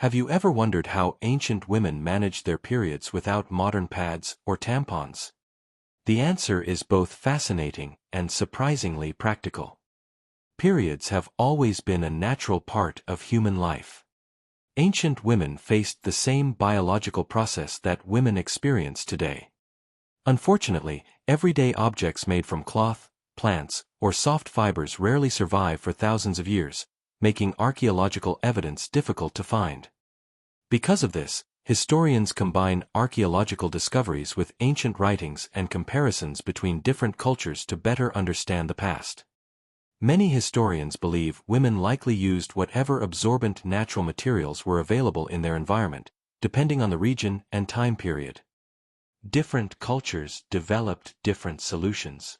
Have you ever wondered how ancient women managed their periods without modern pads or tampons? The answer is both fascinating and surprisingly practical. Periods have always been a natural part of human life. Ancient women faced the same biological process that women experience today. Unfortunately, everyday objects made from cloth, plants, or soft fibers rarely survive for thousands of years, making archaeological evidence difficult to find. Because of this, historians combine archaeological discoveries with ancient writings and comparisons between different cultures to better understand the past. Many historians believe women likely used whatever absorbent natural materials were available in their environment, depending on the region and time period. Different cultures developed different solutions.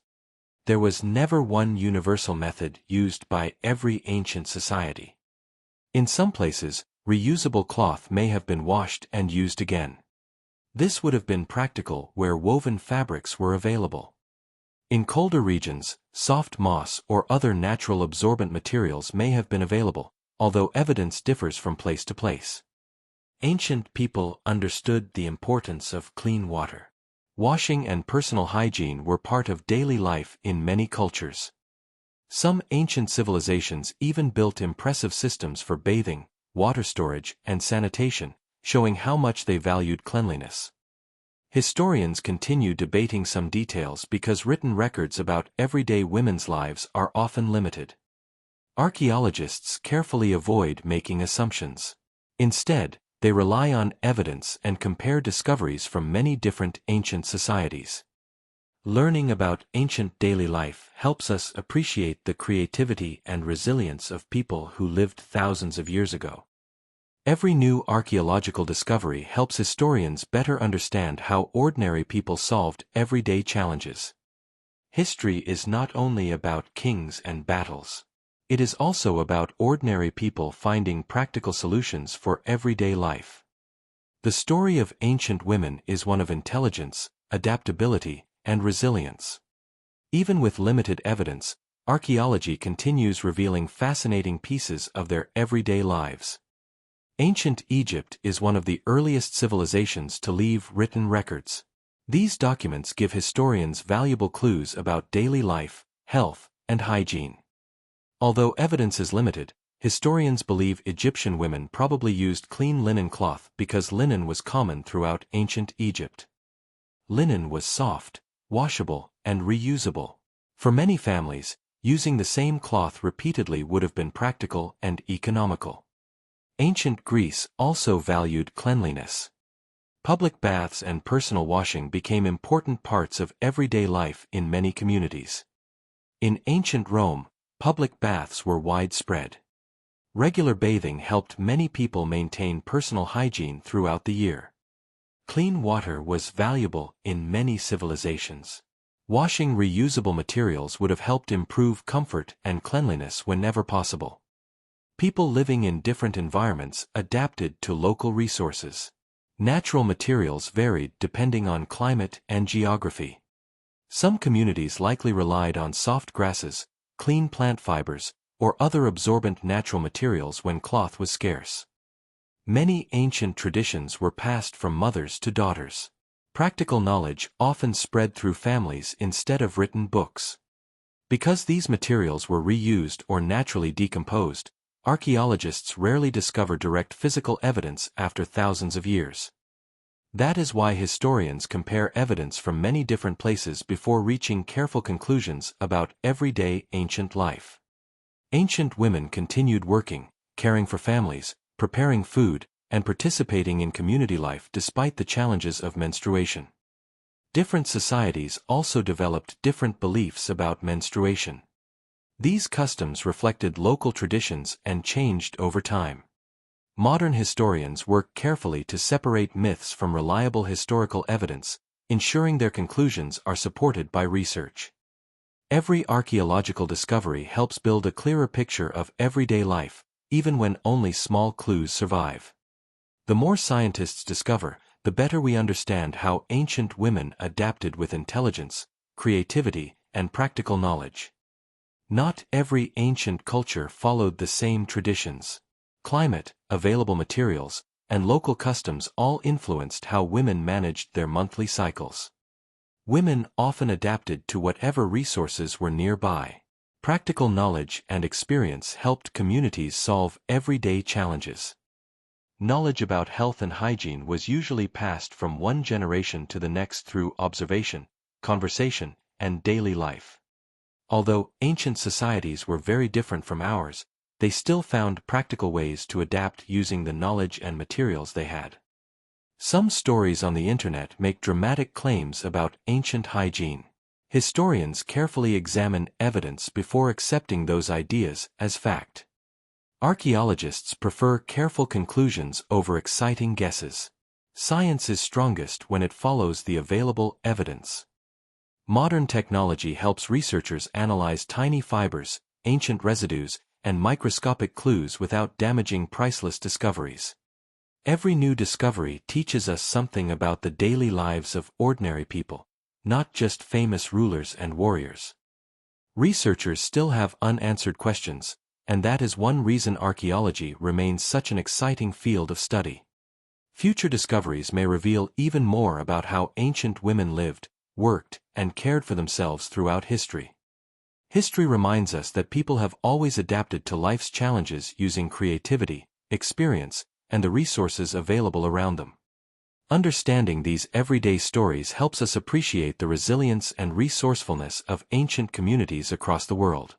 There was never one universal method used by every ancient society. In some places, reusable cloth may have been washed and used again. This would have been practical where woven fabrics were available. In colder regions, soft moss or other natural absorbent materials may have been available, although evidence differs from place to place. Ancient people understood the importance of clean water. Washing and personal hygiene were part of daily life in many cultures. Some ancient civilizations even built impressive systems for bathing, water storage, and sanitation, showing how much they valued cleanliness. Historians continue debating some details because written records about everyday women's lives are often limited. Archaeologists carefully avoid making assumptions. Instead, they rely on evidence and compare discoveries from many different ancient societies. Learning about ancient daily life helps us appreciate the creativity and resilience of people who lived thousands of years ago. Every new archaeological discovery helps historians better understand how ordinary people solved everyday challenges. History is not only about kings and battles. It is also about ordinary people finding practical solutions for everyday life. The story of ancient women is one of intelligence, adaptability, and resilience. Even with limited evidence, archaeology continues revealing fascinating pieces of their everyday lives. Ancient Egypt is one of the earliest civilizations to leave written records. These documents give historians valuable clues about daily life, health, and hygiene. Although evidence is limited, historians believe Egyptian women probably used clean linen cloth because linen was common throughout ancient Egypt. Linen was soft, washable, and reusable. For many families, using the same cloth repeatedly would have been practical and economical. Ancient Greece also valued cleanliness. Public baths and personal washing became important parts of everyday life in many communities. In ancient Rome, public baths were widespread. Regular bathing helped many people maintain personal hygiene throughout the year. Clean water was valuable in many civilizations. Washing reusable materials would have helped improve comfort and cleanliness whenever possible. People living in different environments adapted to local resources. Natural materials varied depending on climate and geography. Some communities likely relied on soft grasses, clean plant fibers, or other absorbent natural materials when cloth was scarce. Many ancient traditions were passed from mothers to daughters. Practical knowledge often spread through families instead of written books. Because these materials were reused or naturally decomposed, archaeologists rarely discover direct physical evidence after thousands of years. That is why historians compare evidence from many different places before reaching careful conclusions about everyday ancient life. Ancient women continued working, caring for families, preparing food, and participating in community life despite the challenges of menstruation. Different societies also developed different beliefs about menstruation. These customs reflected local traditions and changed over time. Modern historians work carefully to separate myths from reliable historical evidence, ensuring their conclusions are supported by research. Every archaeological discovery helps build a clearer picture of everyday life, even when only small clues survive. The more scientists discover, the better we understand how ancient women adapted with intelligence, creativity, and practical knowledge. Not every ancient culture followed the same traditions. climate, available materials, and local customs all influenced how women managed their monthly cycles. Women often adapted to whatever resources were nearby. Practical knowledge and experience helped communities solve everyday challenges. Knowledge about health and hygiene was usually passed from one generation to the next through observation, conversation, and daily life. Although ancient societies were very different from ours, they still found practical ways to adapt using the knowledge and materials they had. Some stories on the internet make dramatic claims about ancient hygiene. Historians carefully examine evidence before accepting those ideas as fact. Archaeologists prefer careful conclusions over exciting guesses. Science is strongest when it follows the available evidence. Modern technology helps researchers analyze tiny fibers, ancient residues, and microscopic clues without damaging priceless discoveries. Every new discovery teaches us something about the daily lives of ordinary people, not just famous rulers and warriors. Researchers still have unanswered questions, and that is one reason archaeology remains such an exciting field of study. Future discoveries may reveal even more about how ancient women lived, worked, and cared for themselves throughout history. History reminds us that people have always adapted to life's challenges using creativity, experience, and the resources available around them. Understanding these everyday stories helps us appreciate the resilience and resourcefulness of ancient communities across the world.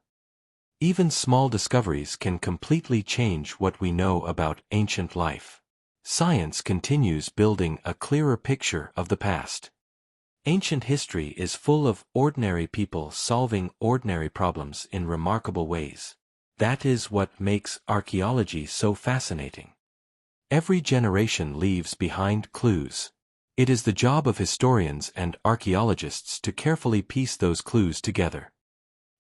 Even small discoveries can completely change what we know about ancient life. Science continues building a clearer picture of the past. Ancient history is full of ordinary people solving ordinary problems in remarkable ways. That is what makes archaeology so fascinating. Every generation leaves behind clues. It is the job of historians and archaeologists to carefully piece those clues together.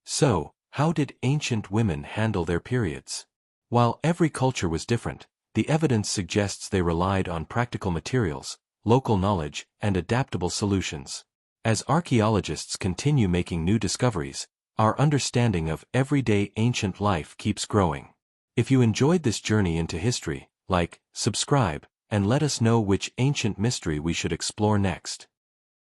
So, how did ancient women handle their periods? While every culture was different, the evidence suggests they relied on practical materials, local knowledge, and adaptable solutions. As archaeologists continue making new discoveries, our understanding of everyday ancient life keeps growing. If you enjoyed this journey into history, like, subscribe, and let us know which ancient mystery we should explore next.